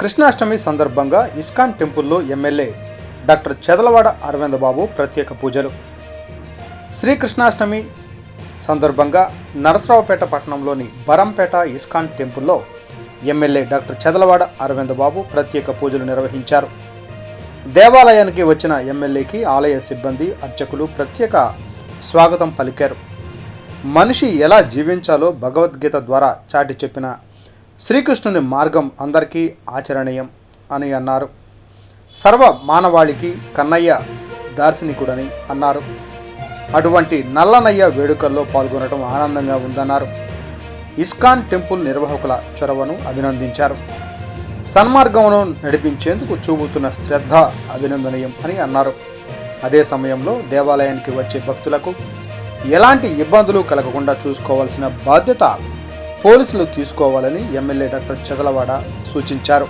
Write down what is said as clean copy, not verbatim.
కృష్ణాష్టమి సందర్భంగా ఇస్కాన్ టెంపుల్లో MLA doctor Chedalavada Arvind బాబు ప్రత్యేక పూజలు. శ్రీకృష్ణాష్టమి సందర్భంగా నరసరావుపేట పట్టణంలోని బరంపేట ఇస్కాన్ టెంపుల్లో ఎమ్మెల్యే డాక్టర్ చెదలవాడ అరవింద్ బాబు ప్రత్యేక పూజలు నిర్వహించారు. దేవాలయానికి వచ్చిన ఎమ్మెల్యేకి ఆలయ సిబ్బంది, అర్చకులు ప్రత్యేక స్వాగతం పలికారు. మనిషి ఎలా జీవించాలో భగవద్గీత ద్వారా చాటి చెప్పిన శ్రీకృష్ణుని మార్గం అందరికీ ఆచరణీయం అని అన్నారు. సర్వ మానవాళికి కన్నయ్య దార్శనికుడని అన్నారు. అటువంటి నల్లనయ్య వేడుకల్లో పాల్గొనడం ఆనందంగా ఉందన్నారు. ఇస్కాన్ టెంపుల్ నిర్వాహకుల చొరవను అభినందించారు. సన్మార్గమును నడిపించేందుకు చూపుతున్న శ్రద్ధ అభినందనీయం అని అన్నారు. అదే సమయంలో దేవాలయానికి వచ్చే భక్తులకు ఎలాంటి ఇబ్బందులు కలగకుండా చూసుకోవాల్సిన బాధ్యత పోలీసులు తీసుకోవాలని ఎమ్మెల్యే డాక్టర్ చెదలవాడ సూచించారు.